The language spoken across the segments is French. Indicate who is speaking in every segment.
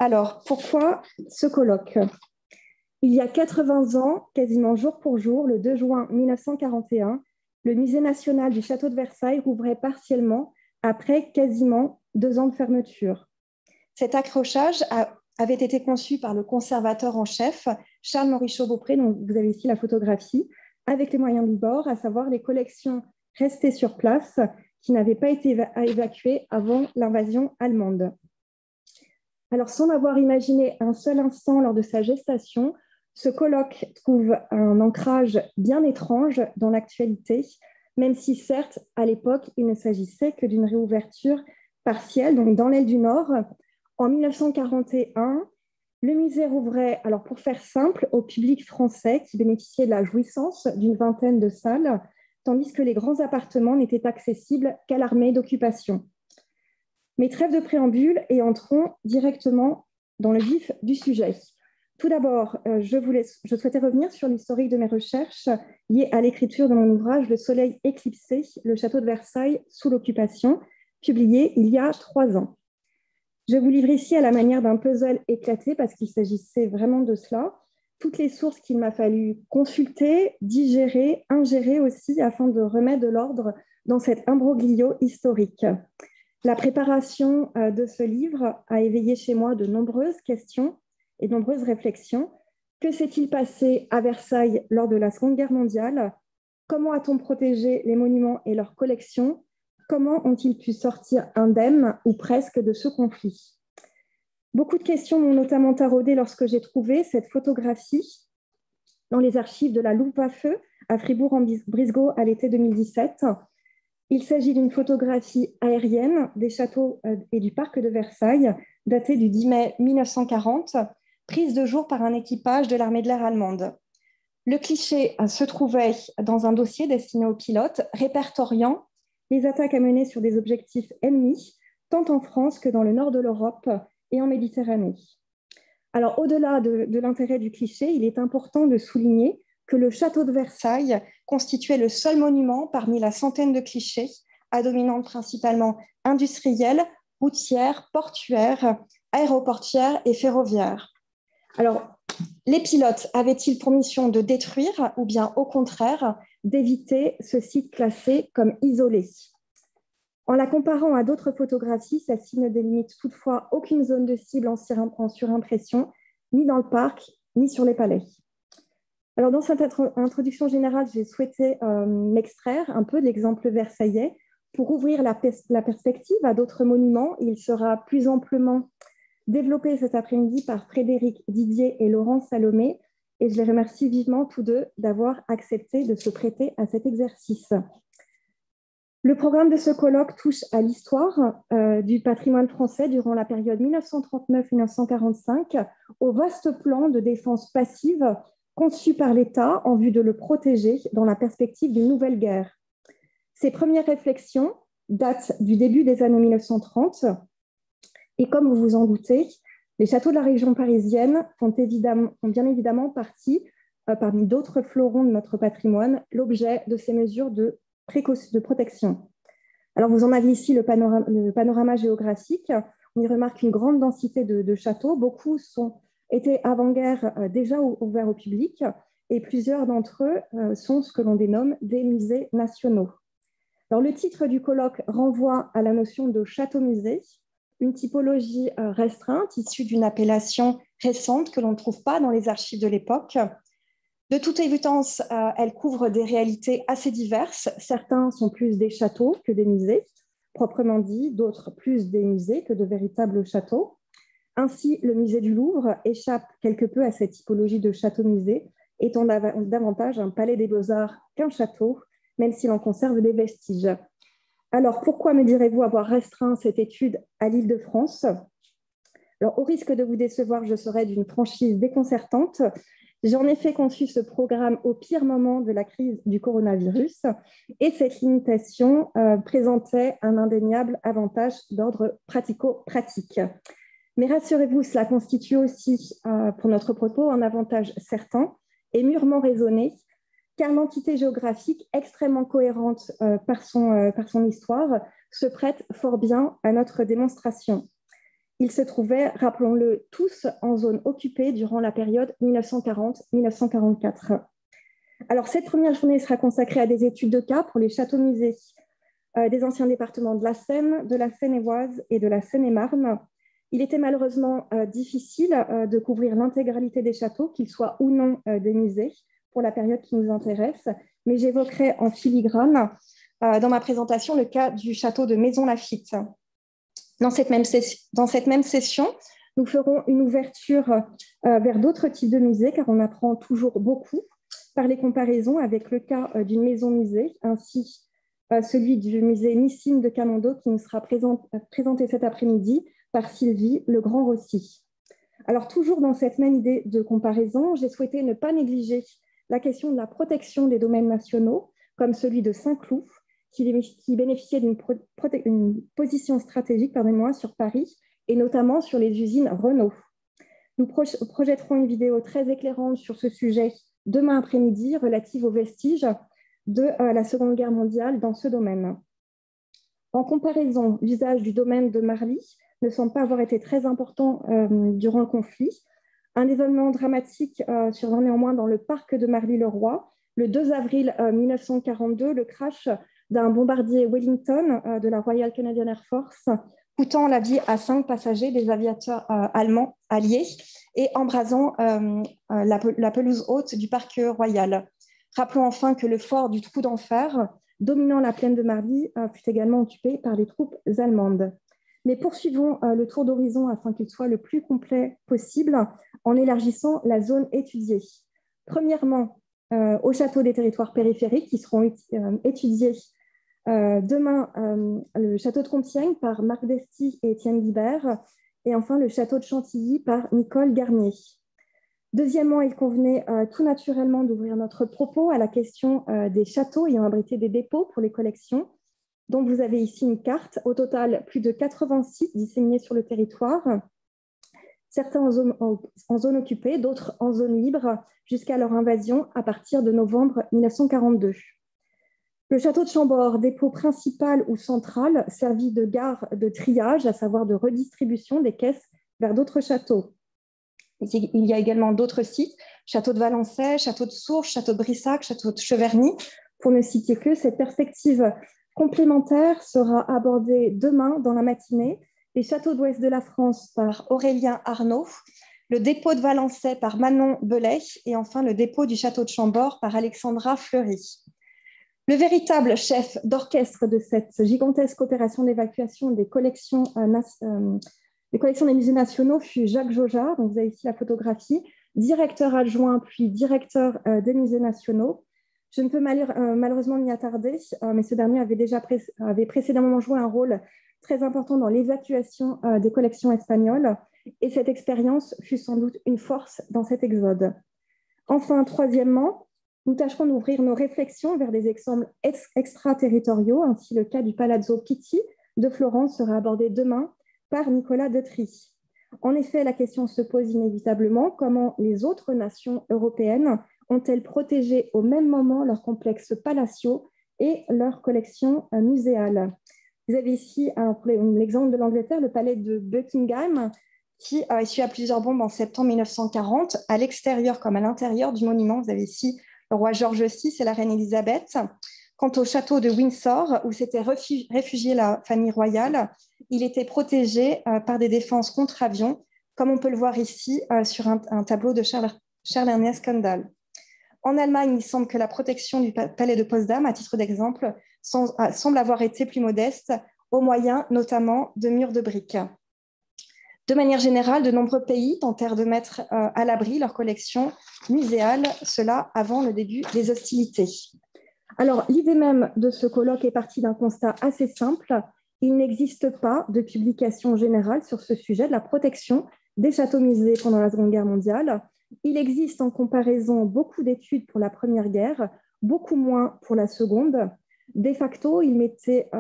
Speaker 1: Alors, pourquoi ce colloque? Il y a 80 ans, quasiment jour pour jour, le 2 juin 1941, le Musée national du château de Versailles rouvrait partiellement après quasiment 2 ans de fermeture. Cet accrochage avait été conçu par le conservateur en chef, Charles-Maurice Beaupré, dont vous avez ici la photographie, avec les moyens du bord, à savoir les collections restées sur place qui n'avaient pas été évacuées avant l'invasion allemande. Alors, sans avoir imaginé un seul instant lors de sa gestation, ce colloque trouve un ancrage bien étrange dans l'actualité, même si certes, à l'époque, il ne s'agissait que d'une réouverture partielle, donc dans l'aile du Nord. En 1941, le musée rouvrait, alors pour faire simple, au public français qui bénéficiait de la jouissance d'une vingtaine de salles, tandis que les grands appartements n'étaient accessibles qu'à l'armée d'occupation. Mais trêve de préambule et entrons directement dans le vif du sujet. Tout d'abord, je souhaitais revenir sur l'historique de mes recherches liées à l'écriture de mon ouvrage « Le soleil éclipsé, le château de Versailles sous l'occupation », publié il y a 3 ans. Je vous livre ici à la manière d'un puzzle éclaté parce qu'il s'agissait vraiment de cela. Toutes les sources qu'il m'a fallu consulter, digérer, ingérer aussi afin de remettre de l'ordre dans cet imbroglio historique. La préparation de ce livre a éveillé chez moi de nombreuses questions et de nombreuses réflexions. Que s'est-il passé à Versailles lors de la Seconde Guerre mondiale? Comment a-t-on protégé les monuments et leurs collections? Comment ont-ils pu sortir indemnes ou presque de ce conflit? Beaucoup de questions m'ont notamment taraudé lorsque j'ai trouvé cette photographie dans les archives de la Luftwaffe à Fribourg-en-Brisgau à l'été 2017. Il s'agit d'une photographie aérienne des châteaux et du parc de Versailles, datée du 10 mai 1940, prise de jour par un équipage de l'armée de l'air allemande. Le cliché se trouvait dans un dossier destiné aux pilotes, répertoriant les attaques à mener sur des objectifs ennemis, tant en France que dans le nord de l'Europe et en Méditerranée. Alors, au-delà de l'intérêt du cliché, il est important de souligner que le château de Versailles constituait le seul monument parmi la centaine de clichés à dominante principalement industrielle, routière, portuaire, aéroportuaire et ferroviaire. Alors, les pilotes avaient-ils pour mission de détruire ou bien au contraire d'éviter ce site classé comme isolé? En la comparant à d'autres photographies, celle-ci ne délimite toutefois aucune zone de cible en surimpression, ni dans le parc, ni sur les palais. Alors, dans cette introduction générale, j'ai souhaité m'extraire un peu de l'exemple versaillais pour ouvrir la perspective à d'autres monuments. Il sera plus amplement développé cet après-midi par Frédéric Didier et Laurent Salomé, et je les remercie vivement tous deux d'avoir accepté de se prêter à cet exercice. Le programme de ce colloque touche à l'histoire du patrimoine français durant la période 1939-1945, au vaste plan de défense passive conçu par l'État en vue de le protéger dans la perspective d'une nouvelle guerre. Ces premières réflexions datent du début des années 1930 et comme vous vous en doutez, les châteaux de la région parisienne font bien évidemment partie, parmi d'autres fleurons de notre patrimoine, l'objet de ces mesures de protection. Alors vous en avez ici le panorama géographique. On y remarque une grande densité de châteaux. Beaucoup étaient avant-guerre déjà ouverts au public et plusieurs d'entre eux sont ce que l'on dénomme des musées nationaux. Alors, le titre du colloque renvoie à la notion de château-musée, une typologie restreinte issue d'une appellation récente que l'on ne trouve pas dans les archives de l'époque. De toute évidence, elle couvre des réalités assez diverses. Certains sont plus des châteaux que des musées, proprement dit, d'autres plus des musées que de véritables châteaux. Ainsi, le musée du Louvre échappe quelque peu à cette typologie de château-musée, étant davantage un palais des beaux-arts qu'un château, même s'il en conserve des vestiges. Alors, pourquoi me direz-vous avoir restreint cette étude à l'Île-de-France? Alors, au risque de vous décevoir, je serai d'une franchise déconcertante. J'ai en effet conçu ce programme au pire moment de la crise du coronavirus et cette limitation présentait un indéniable avantage d'ordre pratico-pratique. Mais rassurez-vous, cela constitue aussi pour notre propos un avantage certain et mûrement raisonné, car l'entité géographique extrêmement cohérente par son histoire se prête fort bien à notre démonstration. Ils se trouvaient, rappelons-le tous, en zone occupée durant la période 1940-1944. Alors, cette première journée sera consacrée à des études de cas pour les châteaux-musées des anciens départements de la Seine-et-Oise et de la Seine-et-Marne. Il était malheureusement difficile de couvrir l'intégralité des châteaux, qu'ils soient ou non des musées, pour la période qui nous intéresse, mais j'évoquerai en filigrane dans ma présentation le cas du château de Maisons-Laffitte. Dans cette même session, nous ferons une ouverture vers d'autres types de musées, car on apprend toujours beaucoup par les comparaisons avec le cas d'une maison-musée, ainsi celui du musée Nissim de Camondo qui nous sera présenté cet après-midi par Sylvie Le Grand-Rossi. Alors, toujours dans cette même idée de comparaison, j'ai souhaité ne pas négliger la question de la protection des domaines nationaux, comme celui de Saint-Cloud, qui bénéficiait d'une position stratégique sur Paris, et notamment sur les usines Renault. Nous projetterons une vidéo très éclairante sur ce sujet demain après-midi, relative aux vestiges de la Seconde Guerre mondiale dans ce domaine. En comparaison, l'usage du domaine de Marly ne semble pas avoir été très important durant le conflit. Un événement dramatique survint néanmoins dans le parc de Marly-le-Roi. Le 2 avril 1942, le crash d'un bombardier Wellington de la Royal Canadian Air Force, coûtant la vie à 5 passagers des aviateurs allemands alliés et embrasant la pelouse haute du parc royal. Rappelons enfin que le fort du Trou d'Enfer, dominant la plaine de Marly, fut également occupé par les troupes allemandes. Mais poursuivons le tour d'horizon afin qu'il soit le plus complet possible en élargissant la zone étudiée. Premièrement, au château des territoires périphériques qui seront étudiés demain, le château de Compiègne par Marc Desty et Étienne Guibert, et enfin le château de Chantilly par Nicole Garnier. Deuxièmement, il convenait tout naturellement d'ouvrir notre propos à la question des châteaux ayant abrité des dépôts pour les collections. Donc, vous avez ici une carte. Au total, plus de 80 sites disséminés sur le territoire, certains en zone occupée, d'autres en zone libre, jusqu'à leur invasion à partir de novembre 1942. Le château de Chambord, dépôt principal ou central, servi de gare de triage, à savoir de redistribution des caisses vers d'autres châteaux. Il y a également d'autres sites, château de Valençay, château de Sourches, château de Brissac, château de Cheverny, pour ne citer que. Cette perspective complémentaire sera abordée demain dans la matinée. Les châteaux d'ouest de la France par Aurélien Arnaud, le dépôt de Valençay par Manon Belay et enfin le dépôt du château de Chambord par Alexandra Fleury. Le véritable chef d'orchestre de cette gigantesque opération d'évacuation des collections des musées nationaux fut Jacques Jaujard, donc vous avez ici la photographie, directeur adjoint puis directeur des musées nationaux. Je ne peux malheureusement m'y attarder, mais ce dernier avait précédemment joué un rôle très important dans l'évacuation des collections espagnoles, et cette expérience fut sans doute une force dans cet exode. Enfin, troisièmement, nous tâcherons d'ouvrir nos réflexions vers des exemples extraterritoriaux. Ainsi, le cas du Palazzo Pitti de Florence sera abordé demain par Nicolas Detry. En effet, la question se pose inévitablement: comment les autres nations européennes ont-elles protégé au même moment leurs complexes palatiaux et leurs collections muséales? Vous avez ici, pour l'exemple de l'Angleterre, le palais de Buckingham, qui a essuie à plusieurs bombes en septembre 1940. À l'extérieur comme à l'intérieur du monument, vous avez ici le roi George VI et la reine Elisabeth. Quant au château de Windsor, où s'était réfugiée la famille royale, il était protégé par des défenses contre avions, comme on peut le voir ici sur un tableau de Charles Ernest Kendall. En Allemagne, il semble que la protection du palais de Potsdam, à titre d'exemple, semble avoir été plus modeste, au moyen notamment de murs de briques. De manière générale, de nombreux pays tentèrent de mettre à l'abri leurs collections muséales, cela avant le début des hostilités. Alors, l'idée même de ce colloque est partie d'un constat assez simple. Il n'existe pas de publication générale sur ce sujet de la protection des châteaux-musées pendant la Seconde Guerre mondiale. Il existe en comparaison beaucoup d'études pour la Première Guerre, beaucoup moins pour la Seconde. De facto, il m'était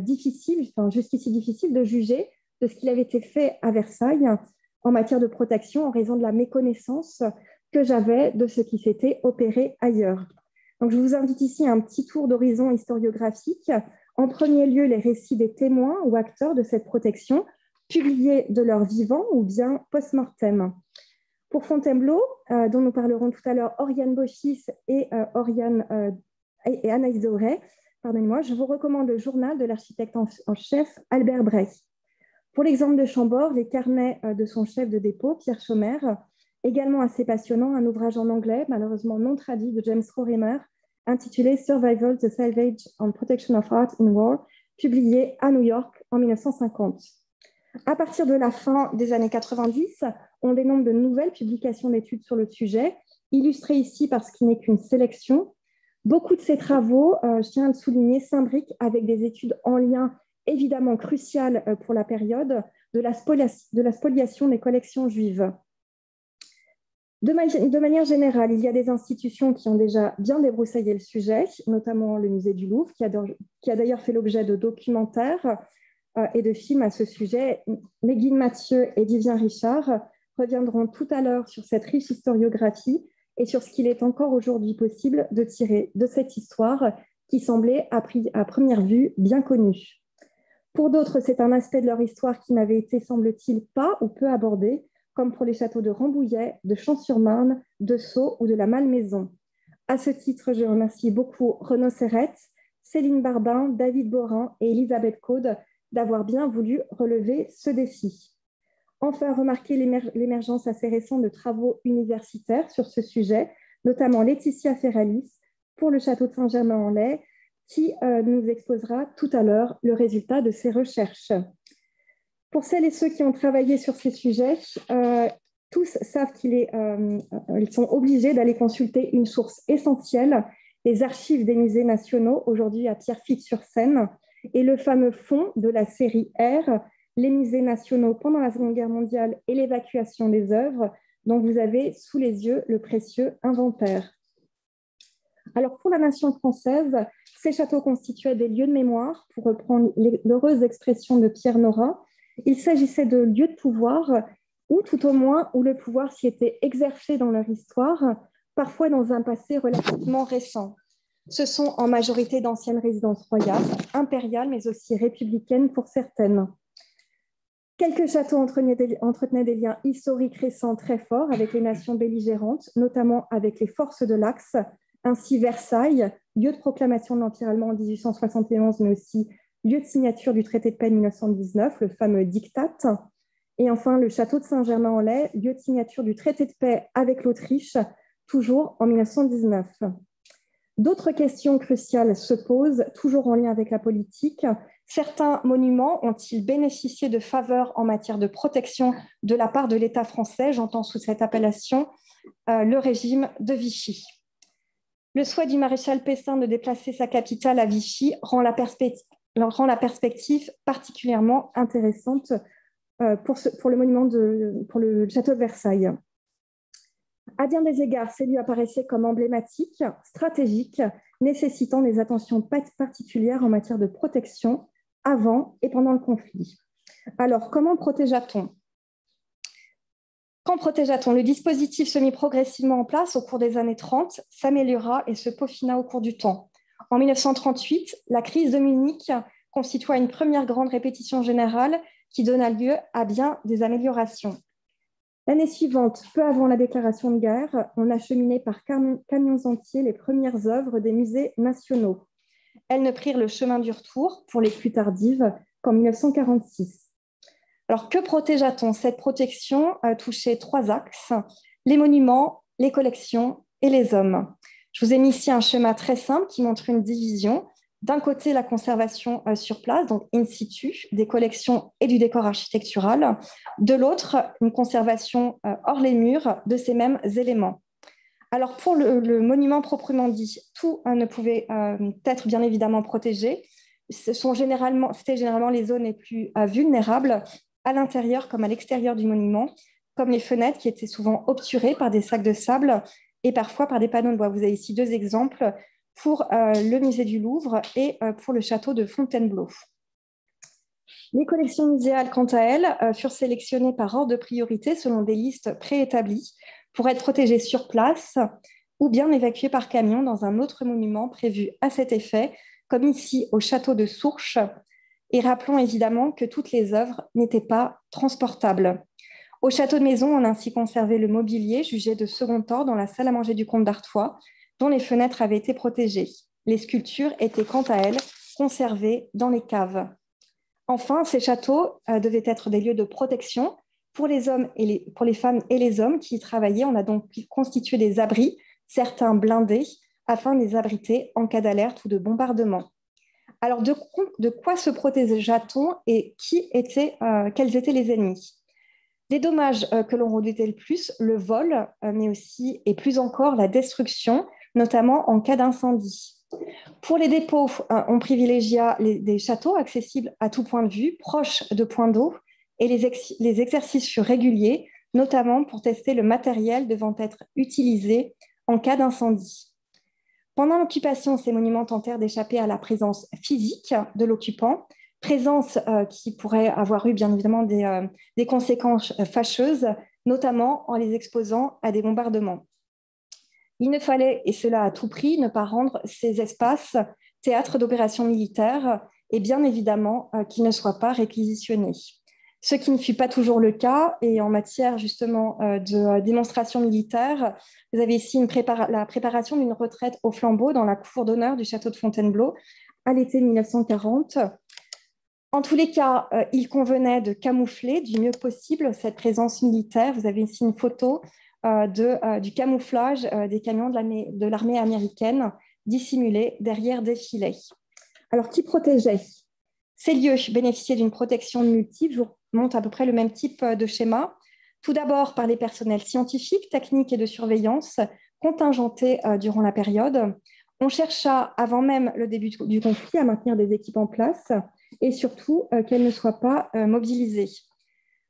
Speaker 1: jusqu'ici difficile de juger de ce qu'il avait été fait à Versailles en matière de protection en raison de la méconnaissance que j'avais de ce qui s'était opéré ailleurs. Donc, je vous invite ici à un petit tour d'horizon historiographique. En premier lieu, les récits des témoins ou acteurs de cette protection, publiés de leur vivant ou bien post-mortem. Pour Fontainebleau, dont nous parlerons tout à l'heure, Oriane Bochis et Anaïs Aurey, pardonnez-moi, je vous recommande le journal de l'architecte en chef Albert Bray. Pour l'exemple de Chambord, les carnets de son chef de dépôt, Pierre Chaumer, également assez passionnant, un ouvrage en anglais, malheureusement non traduit, de James Rorimer, intitulé Survival, the Salvage and Protection of Art in War, publié à New York en 1950. À partir de la fin des années 90, on dénombre de nouvelles publications d'études sur le sujet, illustrées ici par ce qui n'est qu'une sélection. Beaucoup de ces travaux, je tiens à le souligner, s'imbriquent avec des études en lien évidemment cruciales pour la période de la spoliation des collections juives. De manière générale, il y a des institutions qui ont déjà bien débroussaillé le sujet, notamment le musée du Louvre, qui a d'ailleurs fait l'objet de documentaires et de films à ce sujet. Mégine Mathieu et Vivien Richard reviendront tout à l'heure sur cette riche historiographie et sur ce qu'il est encore aujourd'hui possible de tirer de cette histoire qui semblait à première vue bien connue. Pour d'autres, c'est un aspect de leur histoire qui n'avait été, semble-t-il, pas ou peu abordé, comme pour les châteaux de Rambouillet, de Champs-sur-Marne, de Sceaux ou de la Malmaison. À ce titre, je remercie beaucoup Renaud Serrette, Céline Barbin, David Borin et Elisabeth Caude d'avoir bien voulu relever ce défi. Enfin, remarquez l'émergence assez récente de travaux universitaires sur ce sujet, notamment Laetitia Ferralis pour le château de Saint-Germain-en-Laye, qui nous exposera tout à l'heure le résultat de ses recherches. Pour celles et ceux qui ont travaillé sur ces sujets, tous savent qu'ils sont obligés d'aller consulter une source essentielle, les archives des musées nationaux, aujourd'hui à Pierrefitte-sur-Seine, et le fameux fonds de la série R, les musées nationaux pendant la Seconde Guerre mondiale et l'évacuation des œuvres, dont vous avez sous les yeux le précieux inventaire. Alors, pour la nation française, ces châteaux constituaient des lieux de mémoire, pour reprendre l'heureuse expression de Pierre Nora. Il s'agissait de lieux de pouvoir, ou tout au moins où le pouvoir s'y était exercé dans leur histoire, parfois dans un passé relativement récent. Ce sont en majorité d'anciennes résidences royales, impériales, mais aussi républicaines pour certaines. Quelques châteaux entretenaient des liens historiques récents très forts avec les nations belligérantes, notamment avec les forces de l'Axe. Ainsi, Versailles, lieu de proclamation de l'Empire allemand en 1871, mais aussi lieu de signature du traité de paix de 1919, le fameux diktat. Et enfin, le château de Saint-Germain-en-Laye, lieu de signature du traité de paix avec l'Autriche, toujours en 1919. D'autres questions cruciales se posent, toujours en lien avec la politique. Certains monuments ont-ils bénéficié de faveurs en matière de protection de la part de l'État français? J'entends sous cette appellation le régime de Vichy. Le souhait du maréchal Pétain de déplacer sa capitale à Vichy rend la perspective particulièrement intéressante pour le château de Versailles. À bien des égards, ces lieux apparaissaient comme emblématiques, stratégiques, nécessitant des attentions particulières en matière de protection avant et pendant le conflit. Alors, comment protégea-t-on? Quand protégea-t-on? Le dispositif se mit progressivement en place au cours des années 30, s'améliora et se peaufina au cours du temps. En 1938, la crise de Munich constitua une première grande répétition générale qui donna lieu à bien des améliorations. L'année suivante, peu avant la déclaration de guerre, on acheminait par camions entiers les premières œuvres des musées nationaux. Elles ne prirent le chemin du retour, pour les plus tardives, qu'en 1946. Alors, que protégea-t-on? Cette protection touchait trois axes: les monuments, les collections et les hommes. Je vous ai mis ici un schéma très simple qui montre une division. D'un côté, la conservation sur place, donc in situ, des collections et du décor architectural. De l'autre, une conservation hors les murs de ces mêmes éléments. Alors, pour le monument proprement dit, tout ne pouvait être bien évidemment protégé. C'était généralement les zones les plus vulnérables, à l'intérieur comme à l'extérieur du monument, comme les fenêtres qui étaient souvent obturées par des sacs de sable et parfois par des panneaux de bois. Vous avez ici deux exemples pour le musée du Louvre et pour le château de Fontainebleau. Les collections muséales, quant à elles, furent sélectionnées par ordre de priorité selon des listes préétablies pour être protégées sur place ou bien évacuées par camion dans un autre monument prévu à cet effet, comme ici au château de Sourches, Et rappelons évidemment que toutes les œuvres n'étaient pas transportables. Au château de Maison, on a ainsi conservé le mobilier jugé de second ordre dans la salle à manger du comte d'Artois, dont les fenêtres avaient été protégées. Les sculptures étaient quant à elles conservées dans les caves. Enfin, ces châteaux devaient être des lieux de protection pour les femmes et les hommes qui y travaillaient. On a donc constitué des abris, certains blindés, afin de les abriter en cas d'alerte ou de bombardement. Alors, de quoi se protégeait-on et quels étaient les ennemis? Les dommages que l'on redoutait le plus, le vol, mais aussi et plus encore la destruction, notamment en cas d'incendie. Pour les dépôts, on privilégia des châteaux accessibles à tout point de vue, proches de points d'eau, et les exercices furent réguliers, notamment pour tester le matériel devant être utilisé en cas d'incendie. Pendant l'occupation, ces monuments tentèrent d'échapper à la présence physique de l'occupant, présence qui pourrait avoir eu bien évidemment des conséquences fâcheuses, notamment en les exposant à des bombardements. Il ne fallait, et cela à tout prix, ne pas rendre ces espaces théâtres d'opérations militaires et bien évidemment qu'ils ne soient pas réquisitionnés. Ce qui ne fut pas toujours le cas, et en matière justement de démonstration militaire, vous avez ici la préparation d'une retraite au flambeau dans la cour d'honneur du château de Fontainebleau à l'été 1940. En tous les cas, il convenait de camoufler du mieux possible cette présence militaire. Vous avez ici une photo du camouflage des camions de l'armée américaine dissimulés derrière des filets. Alors, qui protégeait? Ces lieux bénéficiaient d'une protection multiple. Je vous montre à peu près le même type de schéma. Tout d'abord par les personnels scientifiques, techniques et de surveillance contingentés durant la période. On chercha, avant même le début du conflit, à maintenir des équipes en place et surtout qu'elles ne soient pas mobilisées.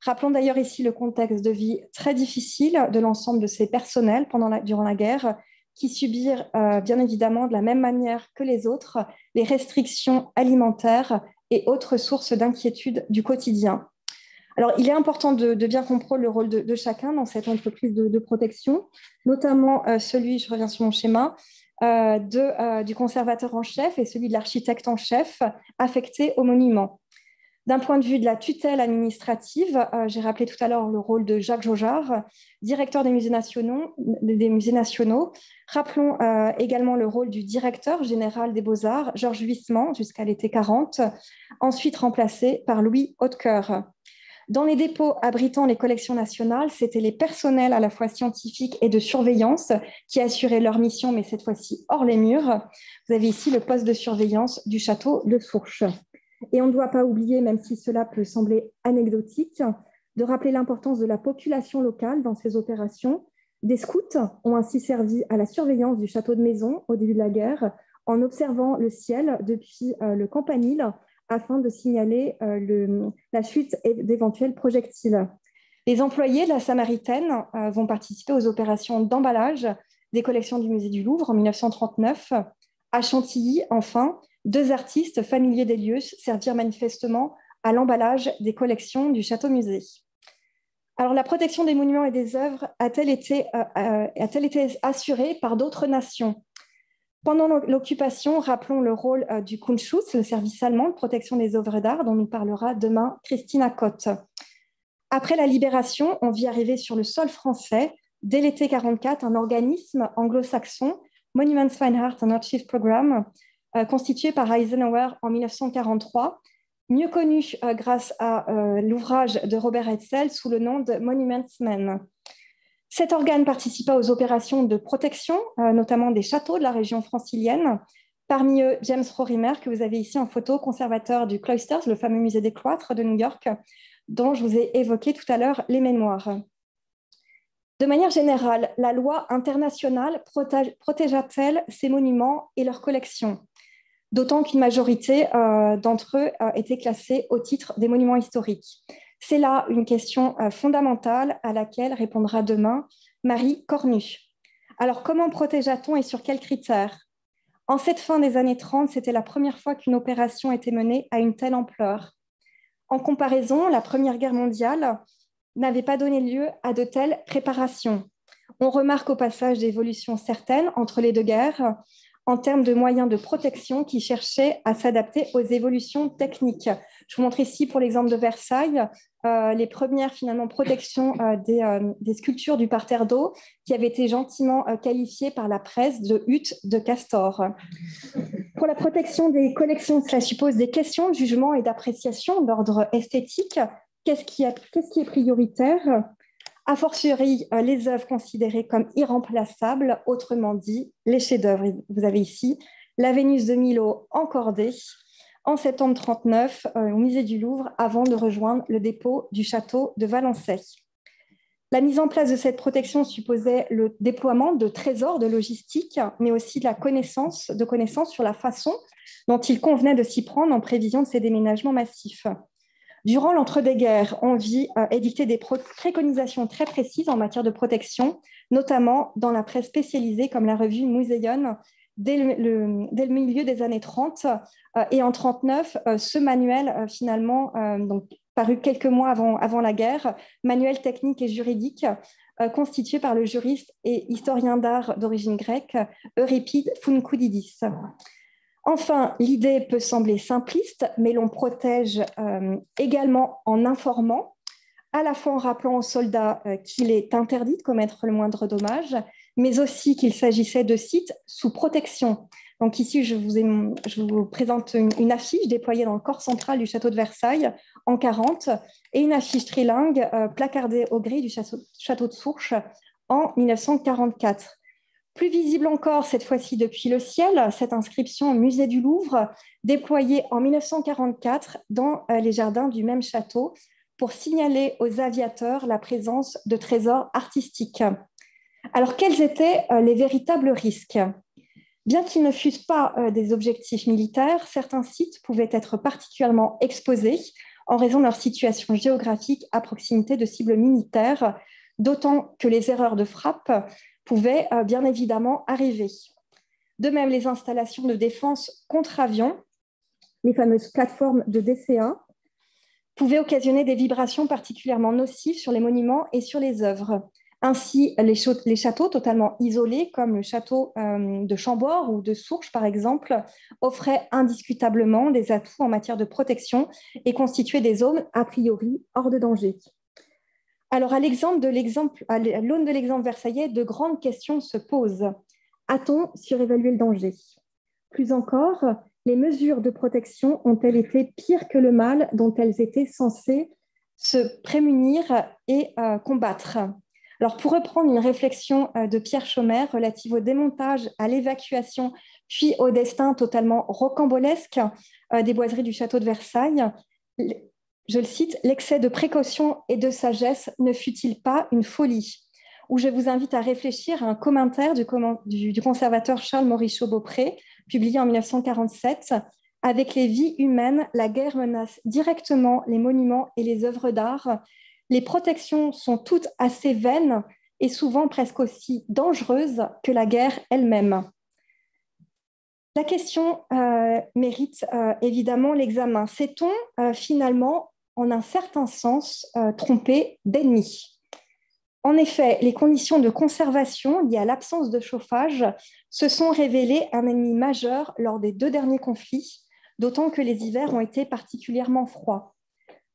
Speaker 1: Rappelons d'ailleurs ici le contexte de vie très difficile de l'ensemble de ces personnels durant la guerre, qui subirent bien évidemment de la même manière que les autres les restrictions alimentaires et autres sources d'inquiétude du quotidien. Alors, il est important de bien comprendre le rôle de chacun dans cette entreprise de protection, notamment celui, je reviens sur mon schéma, du conservateur en chef et celui de l'architecte en chef affecté au monument. D'un point de vue de la tutelle administrative, j'ai rappelé tout à l'heure le rôle de Jacques Jaujard, directeur des musées nationaux. Rappelons également le rôle du directeur général des Beaux-Arts, Georges Huysmans, jusqu'à l'été 40, ensuite remplacé par Louis Hautecoeur. Dans les dépôts abritant les collections nationales, c'était les personnels à la fois scientifiques et de surveillance qui assuraient leur mission, mais cette fois-ci hors les murs. Vous avez ici le poste de surveillance du château de Fourches. Et on ne doit pas oublier, même si cela peut sembler anecdotique, de rappeler l'importance de la population locale dans ces opérations. Des scouts ont ainsi servi à la surveillance du château de Maison au début de la guerre, en observant le ciel depuis le campanile afin de signaler la chute d'éventuels projectiles. Les employés de la Samaritaine vont participer aux opérations d'emballage des collections du musée du Louvre en 1939. À Chantilly, enfin, 2 artistes familiers des lieux servirent manifestement à l'emballage des collections du château-musée. Alors, la protection des monuments et des œuvres a-t-elle été assurée par d'autres nations? Pendant l'occupation, rappelons le rôle du Kunstschutz, le service allemand de protection des œuvres d'art, dont nous parlera demain Christina Kott. Après la libération, on vit arriver sur le sol français, dès l'été 1944, un organisme anglo-saxon, Monuments Fine Art and Archive Program, constitué par Eisenhower en 1943, mieux connu grâce à l'ouvrage de Robert Hetzel sous le nom de Monuments Men. Cet organe participa aux opérations de protection, notamment des châteaux de la région francilienne. Parmi eux, James Rorimer, que vous avez ici en photo, conservateur du Cloisters, le fameux musée des cloîtres de New York, dont je vous ai évoqué tout à l'heure les mémoires. De manière générale, la loi internationale protégea-t-elle ces monuments et leurs collections? D'autant qu'une majorité d'entre eux étaient classés au titre des monuments historiques. C'est là une question fondamentale à laquelle répondra demain Marie Cornu. Alors, comment protégea-t-on et sur quels critères? En cette fin des années 30, c'était la première fois qu'une opération était menée à une telle ampleur. En comparaison, la Première Guerre mondiale n'avait pas donné lieu à de telles préparations. On remarque au passage des évolutions certaines entre les 2 guerres. en termes de moyens de protection qui cherchaient à s'adapter aux évolutions techniques. Je vous montre ici pour l'exemple de Versailles les premières finalement protections des sculptures du parterre d'eau qui avaient été gentiment qualifiées par la presse de huttes de castor. Pour la protection des collections, cela suppose des questions de jugement et d'appréciation d'ordre esthétique. Qu'est-ce qui est prioritaire ? A fortiori, les œuvres considérées comme irremplaçables, autrement dit, les chefs-d'œuvre. Vous avez ici la Vénus de Milo encordée en septembre 1939 au musée du Louvre avant de rejoindre le dépôt du château de Valençay. La mise en place de cette protection supposait le déploiement de trésors de logistique, mais aussi de connaissances sur la façon dont il convenait de s'y prendre en prévision de ces déménagements massifs. Durant l'entre-deux-guerres, on vit édicter des préconisations très précises en matière de protection, notamment dans la presse spécialisée comme la revue Muséon, dès le milieu des années 30. Et en 1939, ce manuel, finalement, donc, paru quelques mois avant la guerre, manuel technique et juridique, constitué par le juriste et historien d'art d'origine grecque, Euripide Founkoudidis. Enfin, l'idée peut sembler simpliste, mais l'on protège également en informant, à la fois en rappelant aux soldats qu'il est interdit de commettre le moindre dommage, mais aussi qu'il s'agissait de sites sous protection. Donc ici, je vous présente une affiche déployée dans le corps central du château de Versailles en 1940 et une affiche trilingue placardée au gris du château de Sourches en 1944. Plus visible encore, cette fois-ci depuis le ciel, cette inscription au musée du Louvre, déployée en 1944 dans les jardins du même château pour signaler aux aviateurs la présence de trésors artistiques. Alors, quels étaient les véritables risques ? Bien qu'ils ne fussent pas des objectifs militaires, certains sites pouvaient être particulièrement exposés en raison de leur situation géographique à proximité de cibles militaires, d'autant que les erreurs de frappe pouvaient bien évidemment arriver. De même, les installations de défense contre avions, les fameuses plateformes de DCA, pouvaient occasionner des vibrations particulièrement nocives sur les monuments et sur les œuvres. Ainsi, les châteaux totalement isolés, comme le château de Chambord ou de Sourches, par exemple, offraient indiscutablement des atouts en matière de protection et constituaient des zones a priori hors de danger. Alors, à l'aune de l'exemple versaillais, de grandes questions se posent. A-t-on surévalué le danger ? Plus encore, les mesures de protection ont-elles été pires que le mal dont elles étaient censées se prémunir et combattre ? Alors, pour reprendre une réflexion de Pierre Chaumer relative au démontage, à l'évacuation, puis au destin totalement rocambolesque des boiseries du château de Versailles, je le cite, « L'excès de précaution et de sagesse ne fut-il pas une folie ?» Où je vous invite à réfléchir à un commentaire du conservateur Charles Morichaud-Beaupré, publié en 1947. « Avec les vies humaines, la guerre menace directement les monuments et les œuvres d'art. Les protections sont toutes assez vaines et souvent presque aussi dangereuses que la guerre elle-même. » La question mérite évidemment l'examen. S'est-on finalement, en un certain sens, trompé d'ennemi ? En effet, les conditions de conservation liées à l'absence de chauffage se sont révélées un ennemi majeur lors des 2 derniers conflits, d'autant que les hivers ont été particulièrement froids.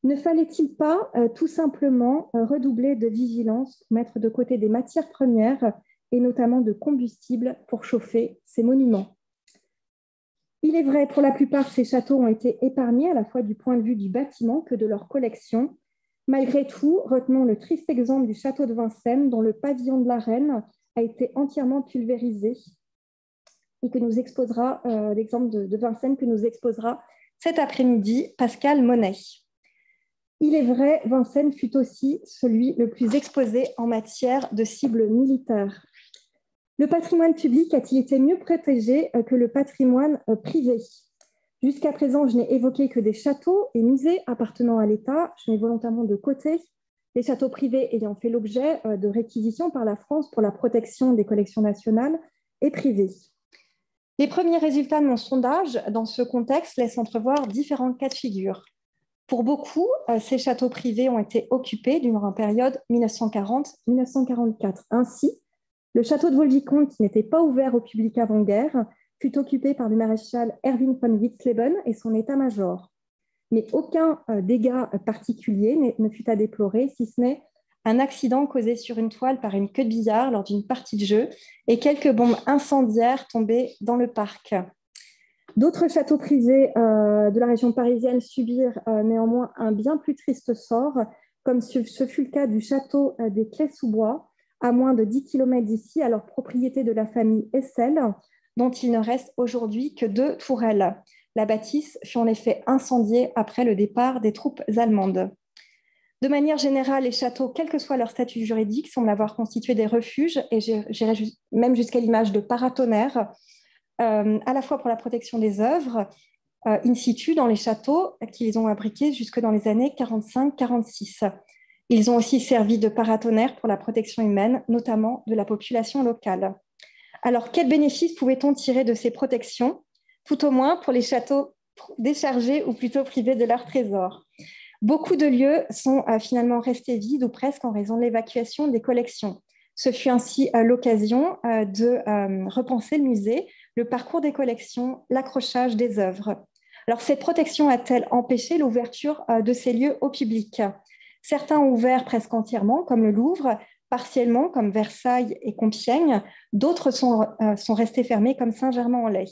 Speaker 1: Ne fallait-il pas tout simplement redoubler de vigilance pour mettre de côté des matières premières et notamment de combustible pour chauffer ces monuments ? Il est vrai, pour la plupart, ces châteaux ont été épargnés à la fois du point de vue du bâtiment que de leur collection. Malgré tout, retenons le triste exemple du château de Vincennes, dont le pavillon de la Reine a été entièrement pulvérisé et que nous exposera, l'exemple de Vincennes que nous exposera cet après-midi Pascal Monet. Il est vrai, Vincennes fut aussi celui le plus exposé en matière de cibles militaires. Le patrimoine public a-t-il été mieux protégé que le patrimoine privé ? Jusqu'à présent, je n'ai évoqué que des châteaux et musées appartenant à l'État. Je mets volontairement de côté les châteaux privés ayant fait l'objet de réquisitions par la France pour la protection des collections nationales et privées. Les premiers résultats de mon sondage dans ce contexte laissent entrevoir différents cas de figure. Pour beaucoup, ces châteaux privés ont été occupés durant la période 1940-1944. Ainsi, le château de Vaux-le-Vicomte, qui n'était pas ouvert au public avant-guerre, fut occupé par le maréchal Erwin von Witzleben et son état-major. Mais aucun dégât particulier ne fut à déplorer, si ce n'est un accident causé sur une toile par une queue de billard lors d'une partie de jeu et quelques bombes incendiaires tombées dans le parc. D'autres châteaux privés de la région parisienne subirent néanmoins un bien plus triste sort, comme ce fut le cas du château des Clés-sous-Bois, à moins de 10 km d'ici, alors propriété de la famille Essel, dont il ne reste aujourd'hui que 2 tourelles. La bâtisse fut en effet incendiée après le départ des troupes allemandes. De manière générale, les châteaux, quel que soit leur statut juridique, semblent avoir constitué des refuges, et j'irai même jusqu'à l'image de paratonnerres, à la fois pour la protection des œuvres, in situ dans les châteaux qu'ils ont abrités jusque dans les années 45-46. Ils ont aussi servi de paratonnerres pour la protection humaine, notamment de la population locale. Alors, quels bénéfices pouvait-on tirer de ces protections, tout au moins pour les châteaux déchargés ou plutôt privés de leurs trésors? Beaucoup de lieux sont finalement restés vides ou presque en raison de l'évacuation des collections. Ce fut ainsi l'occasion de repenser le musée, le parcours des collections, l'accrochage des œuvres. Alors, cette protection a-t-elle empêché l'ouverture de ces lieux au public? Certains ont ouvert presque entièrement, comme le Louvre, partiellement, comme Versailles et Compiègne. D'autres sont restés fermés, comme Saint-Germain-en-Laye.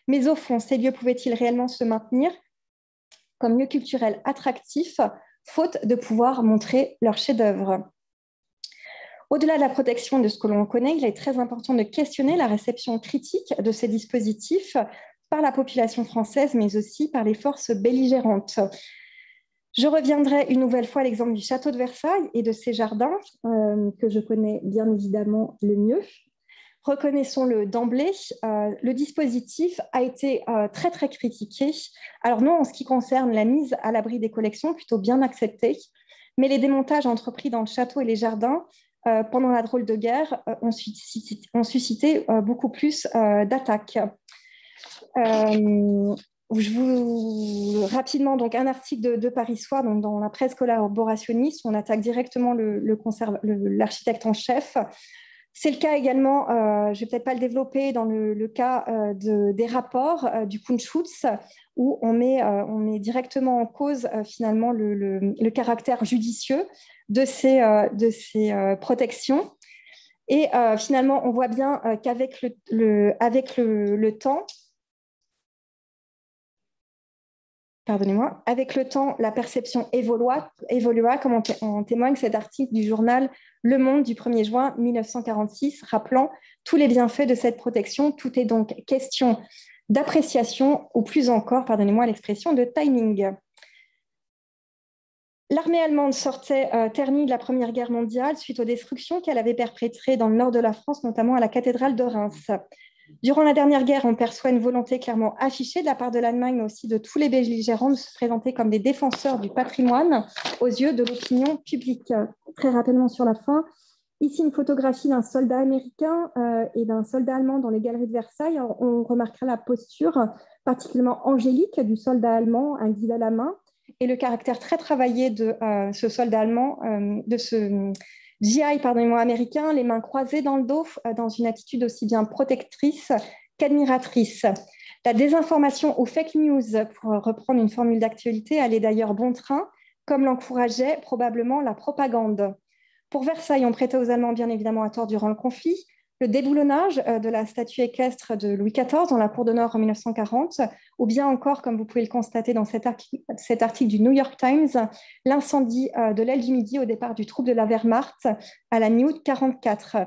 Speaker 1: Mais au fond, ces lieux pouvaient-ils réellement se maintenir comme lieu culturel attractif, faute de pouvoir montrer leurs chefs-d'œuvre? Au-delà de la protection de ce que l'on connaît, il est très important de questionner la réception critique de ces dispositifs par la population française, mais aussi par les forces belligérantes. Je reviendrai une nouvelle fois à l'exemple du château de Versailles et de ses jardins, que je connais bien évidemment le mieux. Reconnaissons-le d'emblée, le dispositif a été très, très critiqué. Alors non, en ce qui concerne la mise à l'abri des collections, plutôt bien accepté, mais les démontages entrepris dans le château et les jardins pendant la drôle de guerre ont suscité beaucoup plus d'attaques. Je vous rapidement donc un article de Paris Soir, donc dans la presse collaborationniste, on attaque directement l'architecte en chef. C'est le cas également, je ne vais peut-être pas le développer, dans le cas des rapports du Kunstschutz, où on met directement en cause finalement le caractère judicieux de ces protections. Et finalement, on voit bien qu'avec le temps, avec le temps, la perception évolua comme en témoigne cet article du journal Le Monde du 1er juin 1946, rappelant tous les bienfaits de cette protection. Tout est donc question d'appréciation, ou plus encore, pardonnez-moi l'expression, de timing. L'armée allemande sortait ternie de la Première Guerre mondiale suite aux destructions qu'elle avait perpétrées dans le nord de la France, notamment à la cathédrale de Reims. Durant la dernière guerre, on perçoit une volonté clairement affichée de la part de l'Allemagne, mais aussi de tous les belligérants, de se présenter comme des défenseurs du patrimoine aux yeux de l'opinion publique. Très rapidement sur la fin, ici une photographie d'un soldat américain et d'un soldat allemand dans les galeries de Versailles. On remarquera la posture particulièrement angélique du soldat allemand, un guide à la main, et le caractère très travaillé de ce soldat allemand, de ce GI américain, les mains croisées dans le dos, dans une attitude aussi bien protectrice qu'admiratrice. La désinformation ou fake news, pour reprendre une formule d'actualité, allait d'ailleurs bon train, comme l'encourageait probablement la propagande. Pour Versailles, on prêtait aux Allemands bien évidemment à tort durant le conflit. Le déboulonnage de la statue équestre de Louis XIV dans la cour d'honneur en 1940, ou bien encore, comme vous pouvez le constater dans cet article du New York Times, l'incendie de l'aile du Midi au départ du troupe de la Wehrmacht à la mi-août 1944.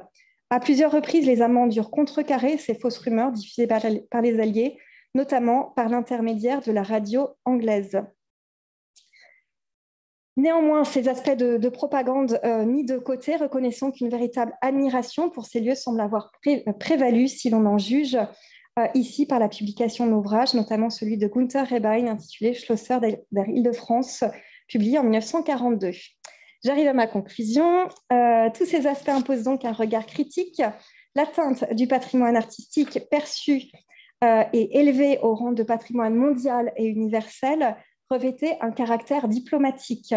Speaker 1: À plusieurs reprises, les Allemands durent contrecarrer ces fausses rumeurs diffusées par les Alliés, notamment par l'intermédiaire de la radio anglaise. Néanmoins, ces aspects de propagande mis de côté, reconnaissons qu'une véritable admiration pour ces lieux semble avoir prévalu, si l'on en juge, ici par la publication d'ouvrages, notamment celui de Gunther Rebein intitulé Schlösser der Île-de-France, publié en 1942. J'arrive à ma conclusion. Tous ces aspects imposent donc un regard critique. L'atteinte du patrimoine artistique perçu et élevé au rang de patrimoine mondial et universel revêtait un caractère diplomatique.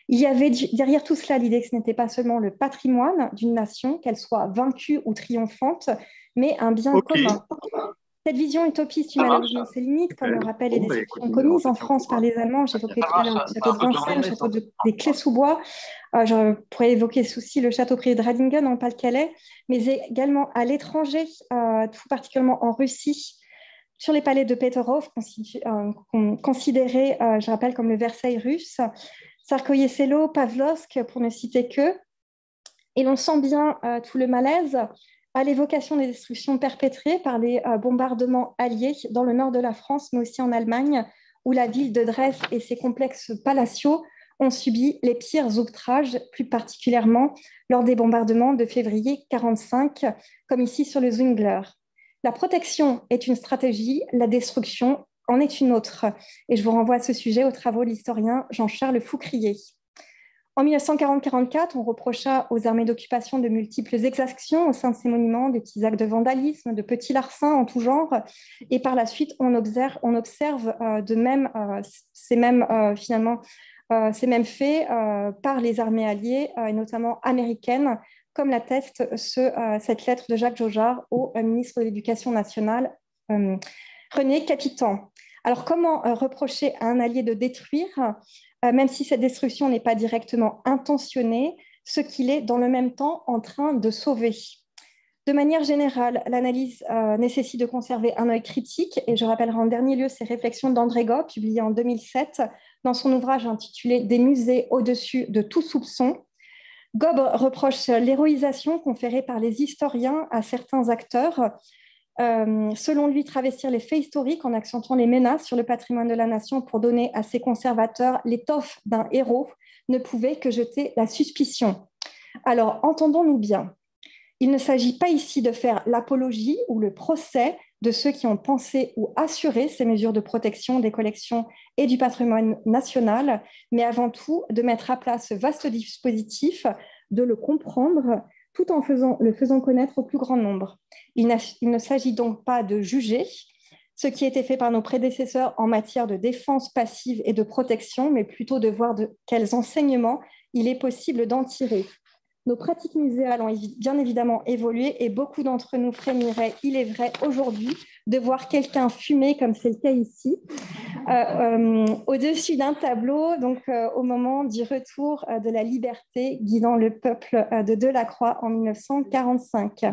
Speaker 1: Il y avait derrière tout cela l'idée que ce n'était pas seulement le patrimoine d'une nation, qu'elle soit vaincue ou triomphante, mais un bien commun. Cette vision utopiste
Speaker 2: Ça
Speaker 1: a
Speaker 2: marche.
Speaker 1: malheureusement ses limites, comme
Speaker 2: Super.
Speaker 1: le rappellent les
Speaker 2: Bon, bah, écoute,
Speaker 1: destructions
Speaker 2: on
Speaker 1: commises
Speaker 2: se
Speaker 1: en
Speaker 2: tient au
Speaker 1: France par
Speaker 2: courant.
Speaker 1: les Allemands.
Speaker 2: Ok,
Speaker 1: J'évoquais
Speaker 2: ça
Speaker 1: tout à l'heure
Speaker 2: marche.
Speaker 1: le
Speaker 2: C'est
Speaker 1: château
Speaker 2: un
Speaker 1: de
Speaker 2: peu dur,
Speaker 1: Vincennes, le
Speaker 2: mais
Speaker 1: château des Clés-sous-Bois. Je pourrais évoquer aussi le château privé de Radingen en Pas-de-Calais, mais également à l'étranger, tout particulièrement en Russie, sur les palais de Peterhof, considérés, je rappelle, comme le Versailles russe, Tsarskoye-Selo, Pavlovsk, pour ne citer que. Et l'on sent bien tout le malaise à l'évocation des destructions perpétrées par les bombardements alliés dans le nord de la France, mais aussi en Allemagne, où la ville de Dresde et ses complexes palatiaux ont subi les pires outrages, plus particulièrement lors des bombardements de février 1945, comme ici sur le Zwingler. La protection est une stratégie, la destruction en est une autre. Et je vous renvoie à ce sujet aux travaux de l'historien Jean-Charles Foucrier. En 1940-44, on reprocha aux armées d'occupation de multiples exactions au sein de ces monuments, des petits actes de vandalisme, de petits larcins en tout genre. Et par la suite, on observe de même ces mêmes faits par les armées alliées, et notamment américaines, comme l'atteste cette lettre de Jacques Jaujard au ministre de l'Éducation nationale, René Capitan. Alors, comment reprocher à un allié de détruire, même si cette destruction n'est pas directement intentionnée, ce qu'il est dans le même temps en train de sauver? De manière générale, l'analyse nécessite de conserver un œil critique, et je rappellerai en dernier lieu ces réflexions d'André Gaux, publiées en 2007 dans son ouvrage intitulé « Des musées au-dessus de tout soupçon ». Gaux reproche l'héroïsation conférée par les historiens à certains acteurs, selon lui, travestir les faits historiques en accentuant les menaces sur le patrimoine de la nation pour donner à ses conservateurs l'étoffe d'un héros ne pouvait que jeter la suspicion. Alors, entendons-nous bien, il ne s'agit pas ici de faire l'apologie ou le procès de ceux qui ont pensé ou assuré ces mesures de protection des collections et du patrimoine national, mais avant tout de mettre à plat ce vaste dispositif, de le comprendre tout en le faisant connaître au plus grand nombre. Il ne s'agit donc pas de juger ce qui a été fait par nos prédécesseurs en matière de défense passive et de protection, mais plutôt de voir quels enseignements il est possible d'en tirer. Nos pratiques muséales ont bien évidemment évolué et beaucoup d'entre nous frémiraient, il est vrai, aujourd'hui, de voir quelqu'un fumer, comme c'est le cas ici, au-dessus d'un tableau, donc au moment du retour de la liberté guidant le peuple de Delacroix en 1945.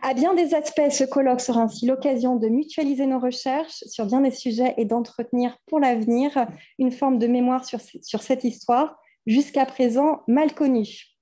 Speaker 1: À bien des aspects, ce colloque sera ainsi l'occasion de mutualiser nos recherches sur bien des sujets et d'entretenir pour l'avenir une forme de mémoire sur cette histoire jusqu'à présent mal connue.